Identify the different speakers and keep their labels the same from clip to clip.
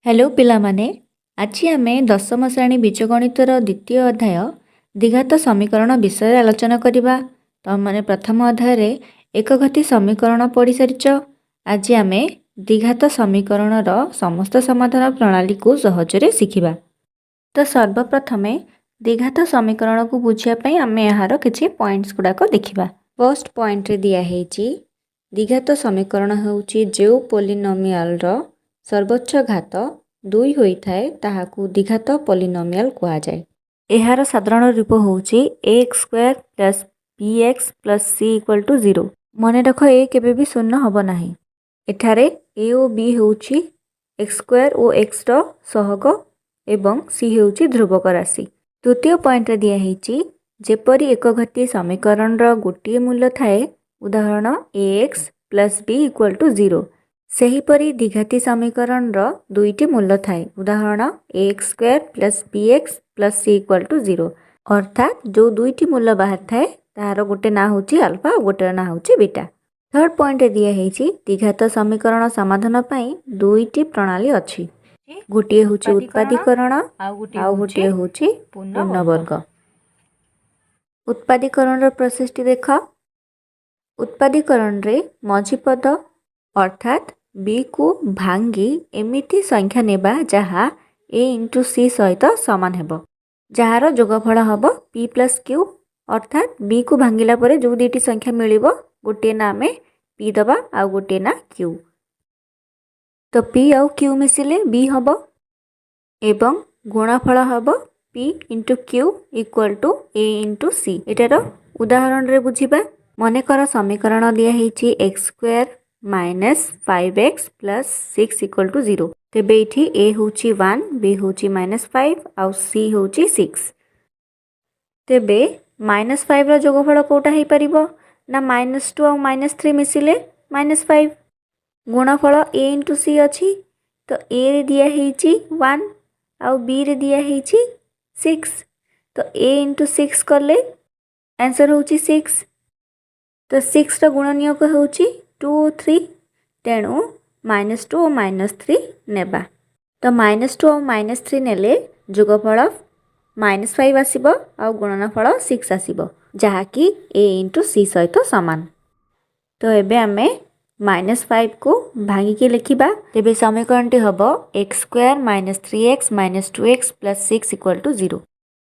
Speaker 1: Hello पिलामाने आज आम दशम श्रेणी बीजगणितर द्वितीय अध्याय द्विघात समीकरण विषय आलोचना करवा। तो मैंने प्रथम अध्याय एकघाती समीकरण पढ़ी सारिच। आज आम द्विघात समीकरणर समस्त समाधान प्रणाली को सहजरे शिखा। तो सर्वप्रथमे द्विघात समीकरण को बुझापी आम यार किसी पॉइंट्स गुड़ाक देखा। फर्स्ट पॉइंट रे दिखाई द्विघात समीकरण होउची जो पोलिनोमियल सर्वोच्च घात 2 होइथाए ताहाकू द्विघात पोलिनोमियल कहा जाए। एहार साधारण रूप होउची ax square plus bx plus c equal to 0। मन रख ए केबे भी शून्य हब नाही। एठारे a और b होउची x स्क्वायर और x रो सहग एवं c होउची ध्रुवक राशि। द्वितीय पॉइंट रे दिया हेची जेपरी एकघाती समीकरण रो गोटिए मूल्य थाए उदाहरण ax plus b equal to 0 सेहीपरि द्विघाती समीकरण रो दुईटी मूल्य थाए उदाहरण ax square plus bx plus c equal to 0 अर्थात जो दुईटी मूल्य बाहर थाए तार गोटे ना होची अल्फा और गोटे ना होची बीटा। थर्ड पॉइंट दिया हेची द्विघात समीकरण समाधान पई दुईटी प्रणाली अछि। गोटे होची उत्पादीकरण आ गोटे होची पूर्णवर्ग। उत्पादीकरण रो प्रोसेस टी देखा। उत्पादीकरण रे मझी पद अर्थात b को भांगी एमिति संख्या नेबा जहा a इंटू c सहित समान हेब जार जोगफल हम p प्लस q अर्थात b को भांगिला परे जो दुईटी संख्या मिलिबो गोटे ना आमे p दबा आ गोटे ना q। तो p आउ q मिसिले b हब एवं गुणफल हम p into q equal to a into c। एटार उदाहरण रे बुझिबा। मनेकर समीकरण दिया हेची x square minus 5x plus 6 equal to 0 तेबे इठी a होची 1 b होची -5 आउ c होची 6। तेबे -5 रो जोगफल कोटा हे परिबो ना -2 आउ -3 मिसिले -5। गुणफल a इंटू c अछि तो a रे दिया हेची 1 आउ b रे दिया हेची 6 तो a इंटू 6 करले आंसर होची 6। तो 6 रो गुणनीयक होची 2 और 3 तेणु -2 और -3 नेबा। तो -2 और -3 नेले जोगफल -5 आसीबो आ गुणनफल 6 आसीबो जहाँकि a इंटू c सहित समान। तो एबे आमे -5 को भांगी के लिखिबा। तेबे समीकरण टी हबो x square minus 3x minus 2x plus 6 equal to 0।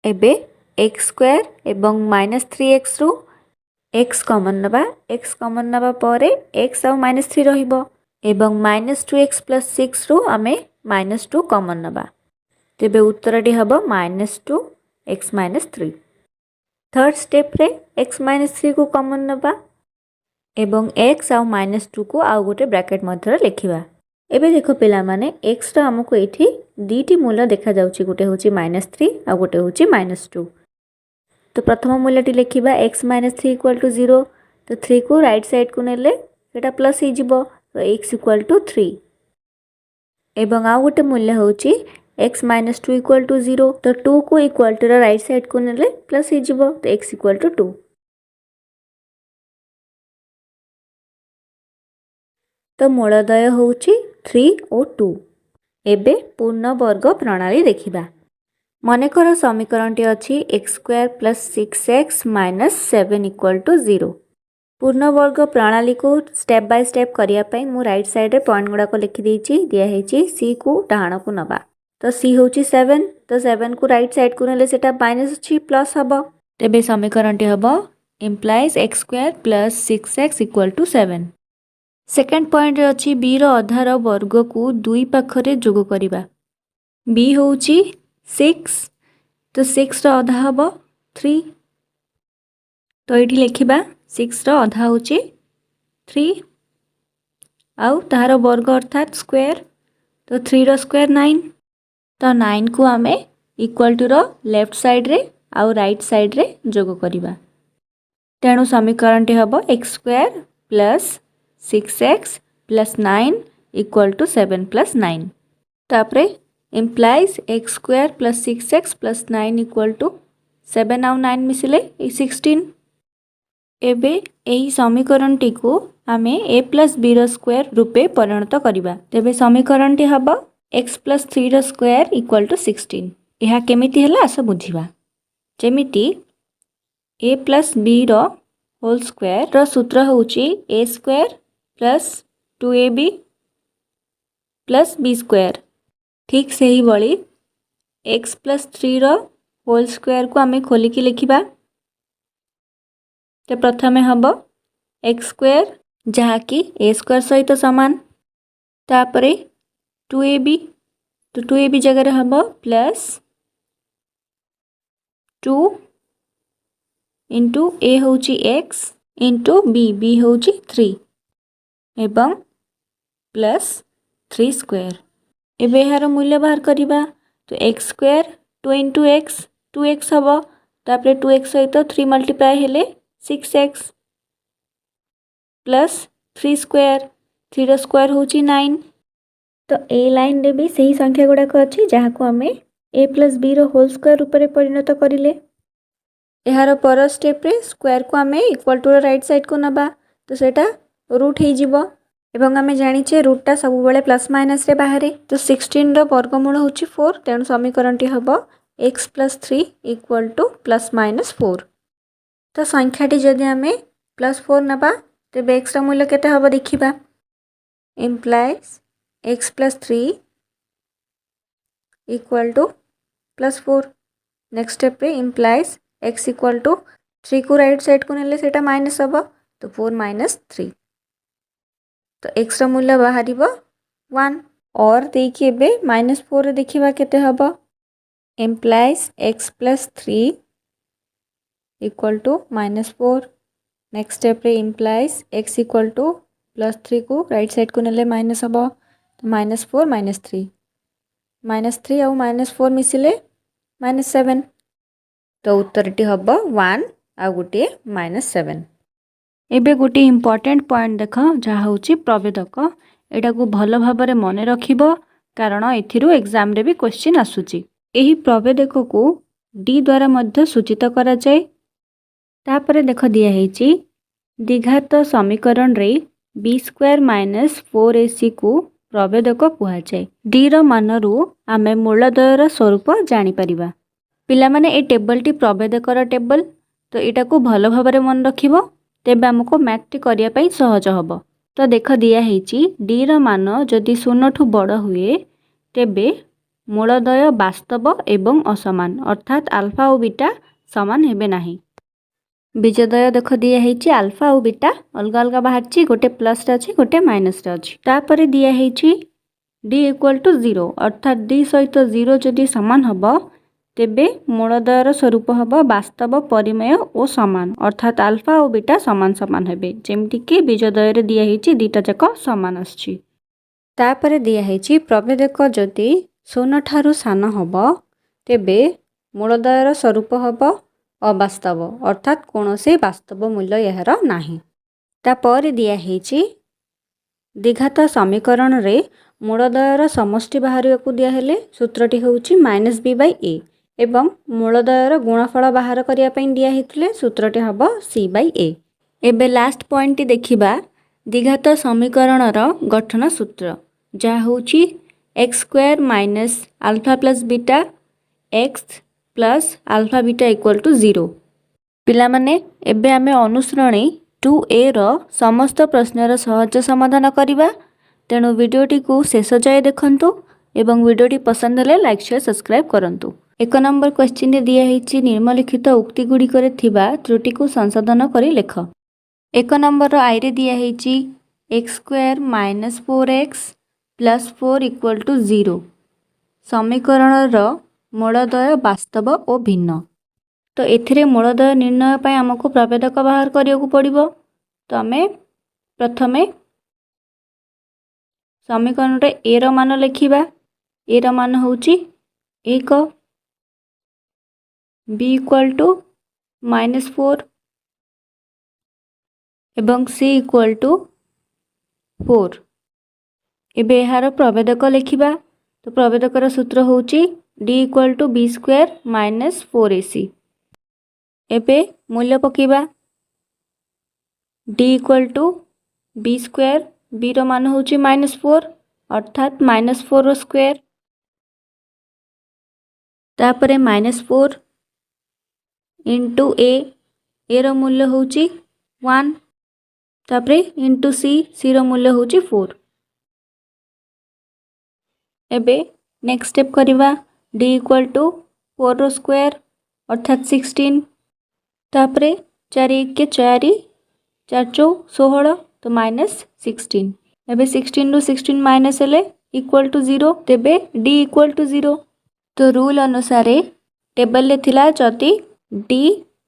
Speaker 1: एबे x स्क्वायर एवं -3x रू x कॉमन नबा। x कॉमन नबा परे x आउ -3 रहिबो एवं -2x प्लस 6 रू आमे -2 कॉमन नबा। तेबे उत्तर टी हबो -2x -3। थर्ड स्टेप रे x -3 को कॉमन नबा एवं x आउ -2 को आउ गोटे ब्रैकेट मध्य लिखिबा। एबे देखो पिला माने x रो हमको एठी दीटी मूल्य देखा जाउची गोटे होची -3 आ गोटे होची -2। तो प्रथम मूल्यटी लिखिबा x -3 इक्वल टू 0 तो 3 को राइट साइड को नेले सेटा प्लस ही जिवो तो x इक्वल टू 3 एवं आ गोटे मूल्य होची x -2 इक्वल टू 0 तो 2 को इक्वल टू राइट साइड को नेले प्लस ही जिवो तो x इक्वल टू 2। तो मूलदय होची 3 और 2। एबे पूर्ण वर्ग प्रणाली देखिबा। मनेकर समीकरण टी अछि x square plus 6x minus 7 equal to 0। पूर्ण वर्ग प्रणाली को स्टेप बाय स्टेप करिया पई मु राइट साइड रे पॉइंट गुडा को लिखि देछि। दिया हेछि c को डाहाण को नबा तो c होछि 7 तो 7 को राइट साइड को नेले सेटा माइनस अछि प्लस हबो। तेबे समीकरण टी हबो implies x square plus 6x equal to 7। Second point रे अछि b रो आधार वर्ग को दुई पाखरे जोग करिबा। b होछि 6 तो 6 रो आधा हबो 3 तो एठी लिखिबा 6 रो आधा होची 3 आउ तार वर्ग अर्थात स्क्वायर तो 3 रो स्क्वायर 9 तो 9 को आमे इक्वल टू रो लेफ्ट साइड रे आउ राइट साइड रे जोग करिबा। तेणु समीकरण टी हबो x square plus 6x plus 9 equal to 7 plus 9 तापरे implies x square plus 6x plus 9 equal to 7 आउ 9 मिसिले 16। एबे एही समीकरण टी को आमे a प्लस b रो स्क्वायर रूपे परिणत करिबा। तेबे समीकरण टी हबो x प्लस 3 रो स्क्वायर इक्वल टू 16। यह केमिति हला आस बुझिबा। जेमिति a प्लस b रो होल स्क्वायर रो सूत्र होउची a square plus 2ab plus b square. ठीक से ही बड़ी x प्लस 3 रो होल स्क्वायर को आमे खोलिकी लिखिबा। तो प्रथमे हबो x स्क्वायर जहा कि a स्क्वायर सहित समान, तापरे 2ab, तो 2ab जगह हबो प्लस 2 इंटू a होउची x इंटू b होउची 3 एवं प्लस 3 स्क्वायर। एबे यार मूल्य बाहर करिबा। तो x square 2 into x 2x हबो, तापरे 2x सहित 3 मल्टीप्लाई हेले 6x प्लस 3 स्क्वायर, 3 रो स्क्वायर होउची 9। तो ए लाइन रे भी सही संख्या गुड़ाक अच्छी जहाँ को आमे a प्लस b रो होल स्क्वायर रूप में परिणत करिले। यार पर स्टेप रे स्क्वायर को आमे इक्वल टू राइट साइड को नबा, तो सेटा रूट हो जिवो एवं आमे जानिचे रूटटा सब बेले प्लस माइनस रे बाहरे। तो 16 रो वर्गमूल होउची 4, तेणु समीकरण टी हबो x plus 3 equal to plus minus 4। तो संख्याटी जदि आमे प्लस 4 नबा तेबे x रो मूल्य केते हबो देखिबा। Implies x plus 3 equal to plus 4। Next step रे इम्प्लाइज x इक्वल टू 3 को राइट साइड को नेले सेटा माइनस हबो, तो 4 माइनस 3। तो x रो मूल्य बाहरिबो 1 और देखिए बे माइनस 4 रे देखिबा केते हबो। Implies x plus 3 equal to minus 4। Next step रे implies x equal to plus 3 को राइट साइड को नेले माइनस हबो, तो माइनस 4 माइनस 3, माइनस 3 और माइनस 4 मिसिले माइनस 7। तो उत्तर टी हबो 1 आ गोटे माइनस 7। एबे गोटे इम्पोर्टेंट पॉइंट देख जहाँ होची प्रभेदक। एटा को भल भाबरे मने रखिबो कारण एथिरु एग्जाम रे भी क्वेश्चन आसुची। एही प्रभेदक को d द्वारा मध्य सूचित करा जाय। तापरे देख दिया हेची द्विघात समीकरण रे b स्क्वायर माइनस 4ac को प्रभेदक कुहा जाय। d रो मानरु आमे मूलदयर स्वरूप जानि परिबा। पिला माने ए टेबल टी प्रभेदकर टेबल, तो एटा को भल भाबरे मन रखिबो, तेबे हमको मैथ टी करिया पई सहज हबो। तो देख दिया हेची d रो मान जदि 0 ठु बड़ हुए तेबे मूलदय वास्तव एवं असमान, अर्थात अल्फा और बीटा समान हेबे नाही। बीजदय देख दिया हेची अल्फा और बीटा अलगा अलगा बाहरची, गोटे प्लस रे अछि गोटे माइनस रे अछि। तापरे दिया हेची d इक्वल टू 0, अर्थात d सहित 0 जदि समान हबो तेबे मूलदयर स्वरूप हबो वास्तव परिमेय और समान, अर्थात अल्फा और बीटा समान समान हेबे। जेमति कि बीजदय रे दिया हेची दीटा जाक समान आछि। तापरे दिया हेची प्रभेदक जदि 0 ठारू सान हबो तेबे मूलदयर स्वरूप हबो अवास्तव, अर्थात कोनोसे वास्तव मूल्य यार नाही। तापर दिया हेची द्विघात समीकरण रे मूलदयर समष्टि बाहरिया को दिया हेले सूत्रटी होउची माइनस b बाई a एवं मूलदयर गुणफल बाहर करिया पई दिया हेतले सूत्रटी हबो c बाई a। एबे लास्ट पॉइंट टी देखिबा द्विघात समीकरण रो गठन सूत्र जा होउची x square minus alpha plus beta x plus alpha beta equal to 0। पिला माने एबे आमे अनुसरणी 2a रो समस्त प्रश्नर सहज समाधान करिबा। तेणु वीडियोटी को शेष जाए देखंतु एवं वीडियोटी पसंद हेले लाइक शेयर सब्सक्राइब करंतु। 1 नंबर क्वेश्चन रे दिया हेची निम्नलिखित उक्ति गुडी करे थिबा त्रुटि को संशोधन करी लेख। 1 नंबर रो आई रे दिया हेची x square minus 4x plus 4 equal to 0 समीकरण रो मूलदय वास्तव और भिन्न। तो एथिरे मूलदय निर्णय पई हमको प्रभेदक बाहर करिया को पड़िबो। तो आमे प्रथमे समीकरण रे a रो मान लिखिबा। a रो मान होउची 1, b इक्वल टू माइनस 4 एवं c इक्वल टू 4। एबे यार प्रभेदक लिखिबा। तो प्रभेदकर सूत्र होउची d equal to b square minus 4ac। एबे मूल्य पकेबा d equal to b square, b रो मान होउची माइनस 4 अर्थात -4 स्क्वायर तापरे -4 इंटू ए रो मूल्य होची 1 तापरे इंटू सी रो मूल्य होची 4। एबे नेक्स्ट स्टेप करिवा d इक्वल टू 4 रो स्क्वायर अर्थात 16 तापरे 4 1 के 4 4 चौ 16 तो -16 एबे 16 रू 16 माइनस हेले इक्वल टू 0 तेबे d इक्वल टू 0। तो रूल अनुसार टेबल ले थिला जदि d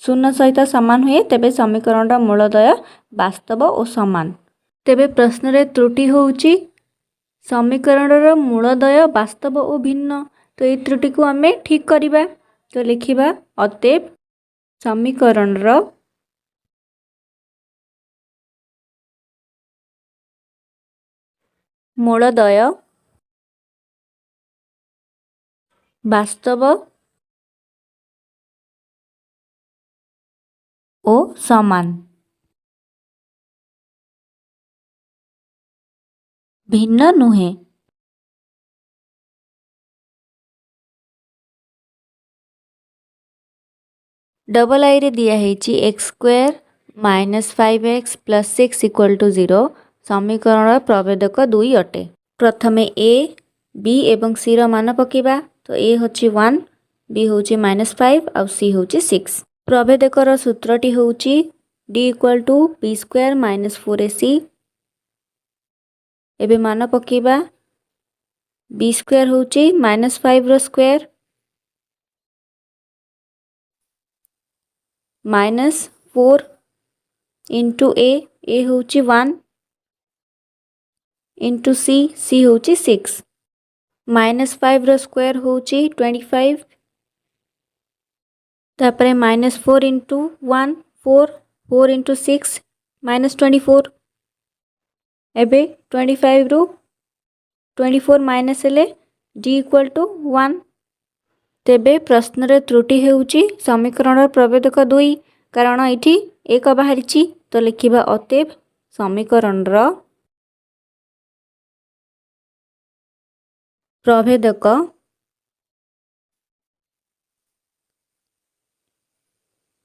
Speaker 1: शून्य सहित समान हुए तेबे समीकरण मूलदय वास्तव और समान। तेबे प्रश्न रे त्रुटि होउची समीकरण मूलदय वास्तव और भिन्न। तो ये त्रुटि को आमे ठीक करिबा। तो लिखिबा अतएव समीकरण मूलदय वास्तव ओ समान भिन्न नुहे। डबल आई रे दिया हेची एक्स स्क्वायर -5x + 6 = 0 समीकरण प्रभेदक 2 अटे। प्रथमे ए बी एवं सी रो मान पकेबा। तो ए होची 1 बी होची -5 और सी होची 6। प्रभेदकर सूत्रटी होची d equal to b square -4ac। एबे मान पकेबा b स्क्वायर होची -5 रो स्क्वायर -4 इंटू ए होची 1 इंटू सी होची 6 -5 रो स्क्वायर होची 25 तापरे -4 इंटू 1 4 इंटू 6 -24 एबे 25 रू 24 माइनस हेले d इक्वल टू 1। तेबे प्रश्न रे त्रुटि हेउची समीकरण प्रभेदक 2 कारण इठी एक बाहरिची। तो लिखिबा अतएव समीकरण प्रभेदक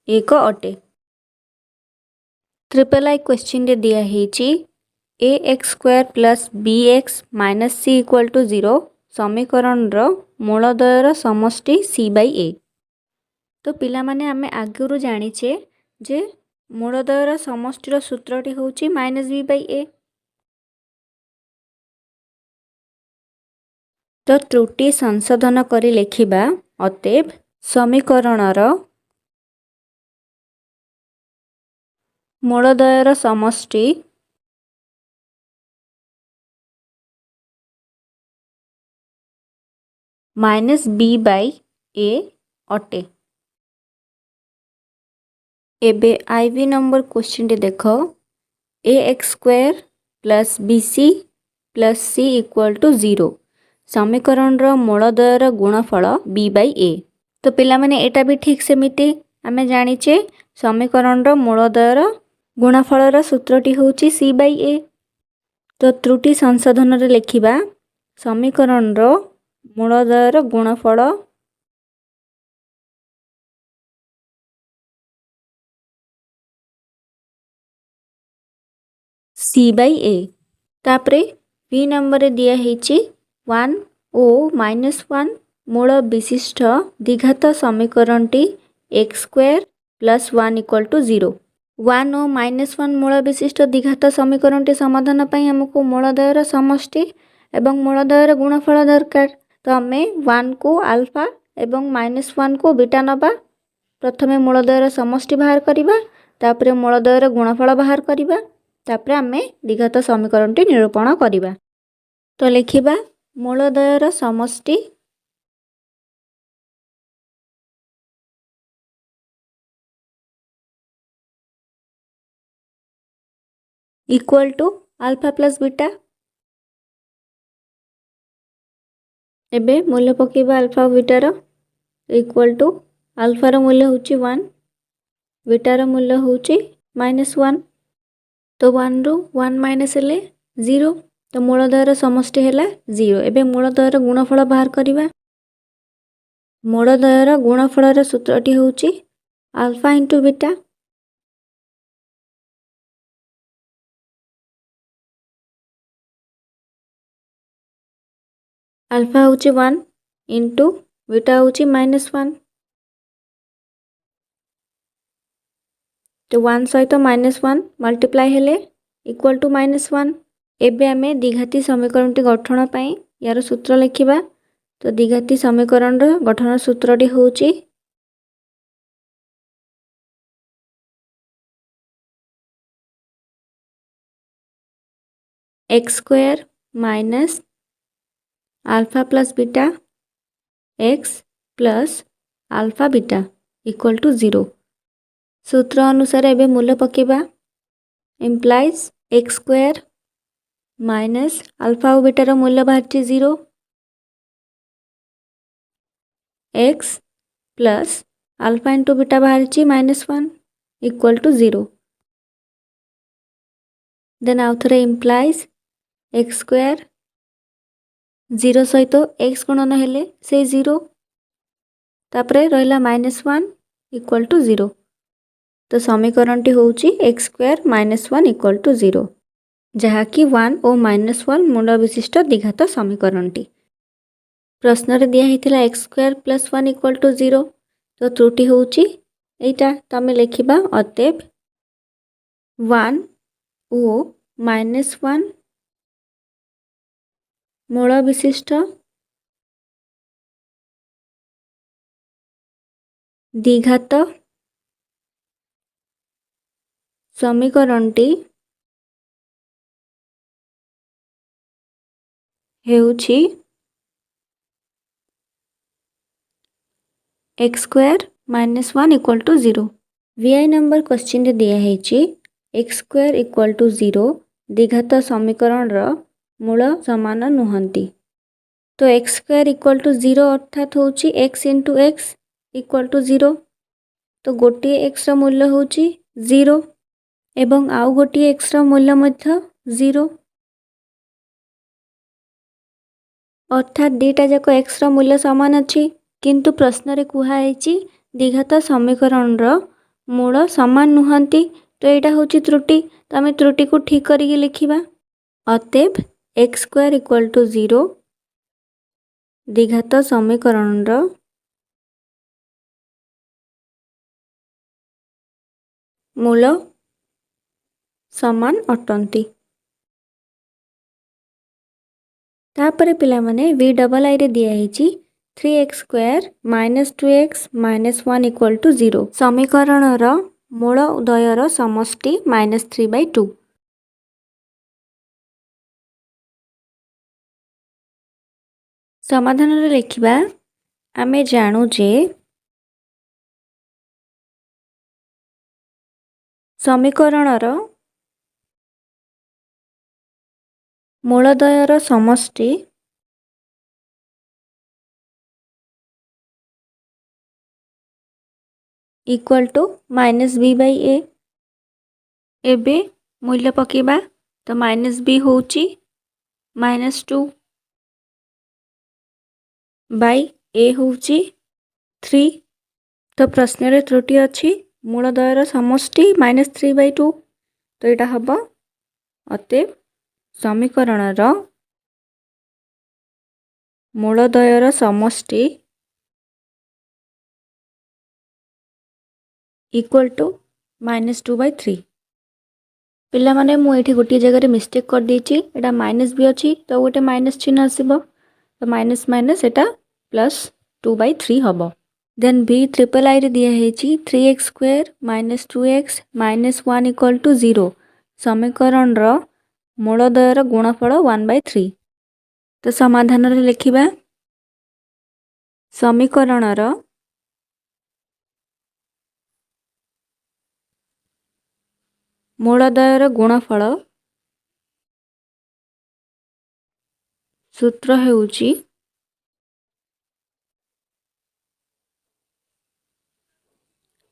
Speaker 1: एक अटे। ट्रिपल आई क्वेश्चन रे दिया हेची ax² + bx - c = 0 समीकरण मूलदयर समष्टि c/a। तो पिला माने आमे आगुरु जानिचे जे मूलदयर समष्टिर सूत्रटी होची -b/a। तो त्रुटि संशोधन करी लेखिबा अतएव समीकरणर मूलदयर समष्टि -b/a अटे। एबे आईवी नंबर क्वेश्चन टे देखो ax² + bc + c = 0 समीकरण मूलदयर गुणफल b/a। तो पिला माने एटा भी ठीक सेमिति आमे जानिचे समीकरण मूलदयर गुणफलर सूत्रटी होची c/a। तो त्रुटि संशोधन रे लिखिबा समीकरण मूलदयर गुणफल c/a। तापरे b नंबर रे दिया हेची 1 ओ -1 मूल विशिष्ट द्विघात समीकरणटी x² + 1 = 0 1 ओ -1 मूल विशिष्ट द्विघात समीकरणटी समाधान पई हमको मूलदयर समष्टि एवं मूलदयर गुणफल दरकार। तो आमे 1 को अल्फा एवं -1 को बीटा नबा। प्रथमे मूलदयर समष्टि बाहर करिबा तापरे मूलदयर गुणफल बाहर करिबा तापरे आमे द्विघात समीकरणटी निरूपण करिबा। तो लिखिबा मूलदयर समष्टि इक्वल टू अल्फा + बीटा। एबे मूल्य पकेबा अल्फा और बीटार इक्वल टू अल्फार मूल्य होची 1 बीटार मूल्य होची -1। तो 1 रू 1 माइनस हेले 0 तो मूलद्वयर समष्टि है 0। एबे मूलद्वयर गुणफल बाहर करवा। मूलद्वयर गुणफल सूत्रटी होची अल्फा इंटू बीटा। अल्फा होची 1 इंटू बीटा होची -1। तो 1 सहित -1 मल्टीप्लाई हेले इक्वल टू -1। एबे आमे द्विघाती समीकरणटी गठन पाई यार सूत्र लिखिबा। तो द्विघाती समीकरण गठन सूत्रटी होची x square minus alpha plus beta x plus alpha beta equal to 0। सूत्र अनुसार एबे मूल्य पकेबा। Implies x square minus alpha और बीटार मूल्य बाहर 0 x plus alpha into beta बाहर -1 इक्वल टू 0। देन आउ थे इम्प्लाइज एक्स स्क्वायर 0 सहित एक्स गुणन हेले से 0 तापरे रहिला -1 इक्वल टू 0। तो समीकरण टी होची एक्स स्क्वायर -1 इक्वल टू 0 जहाँकि 1 और -1 मूल विशिष्ट द्विघात समीकरण टी। प्रश्न रे दिया हिथिला x square plus 1 equal to 0। तो त्रुटि होची एटा तमे लिखिबा अतएव 1 और -1 मूल विशिष्ट द्विघात समीकरणटी हेउछि x square -1 equal to 0। VI number question रे दिया हेछि एक्स स्क्वायर इक्वल टू 0 द्विघात समीकरण रो मूल समान नुहंती। तो एक्स स्क्वायर इक्वल टू 0 अर्थात होछि x into x equal to 0। तो गोटे एक्स रो मूल्य होछि 0 एवं आउ गोटे एक्स रो मूल्य मध्य 0 अर्थात दीटा जाक एक्स रो मूल्य समान अछि। किंतु प्रश्न रे कुहा हेछि द्विघात समीकरण रो मूल समान नुहंती। तो एटा होछि त्रुटि। तो आमे त्रुटि को ठीक करिके लिखिबा। अतएव एक्स स्क्वायर इक्वल टू 0 द्विघात समीकरण रो मूल समान अटंती। तापरे पिला माने v डबल आई रे दिया हेछि 3x square -2x -1 equal to 0 समीकरण रो मूल उदयर समष्टि -3/2। समाधान रे लिखिबा। आमे जानू जे समीकरण रो मूलद्वयर समष्टि इक्वल टू -b/a। एबे मूल्य पकेबा। तो -b होची -2 बाई a होची 3। तो प्रश्न रे त्रुटि अछि मूलद्वयर समष्टि -3/2। तो एटा हबो अतएव समीकरण रो मूलद्वयर समष्टि इक्वल टू -2/3। पिला माने मु एठी गोटी जगह रे मिस्टेक कर देछि। एटा माइनस भी अछि तो गोटे माइनस चिन्ह आसीबो। तो माइनस माइनस एटा +2/3 हबो। देन b ट्रिपल आई रे दिया हेछि 3x square -2x -1 equal to 0 समीकरण रो मूलद्वयर गुणफल 1/3। तो समाधान रे लिखिबा। समीकरण रो मूलद्वयर गुणफल सूत्र हेउछि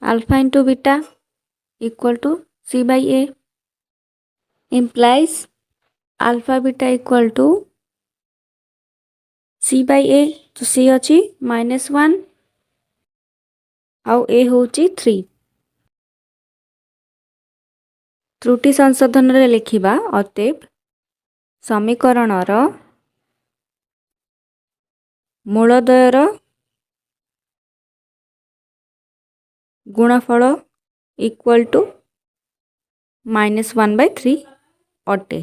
Speaker 1: alpha into beta equal to c/a इम्प्लाइज alpha beta equal to C by A, तो सी अच्छी -1 आउ ए होची 3। त्रुटि संशोधन रे लिखिबा अतएव समीकरणर मूलद्वयर गुणफल इक्वल टू -1/3 अटे।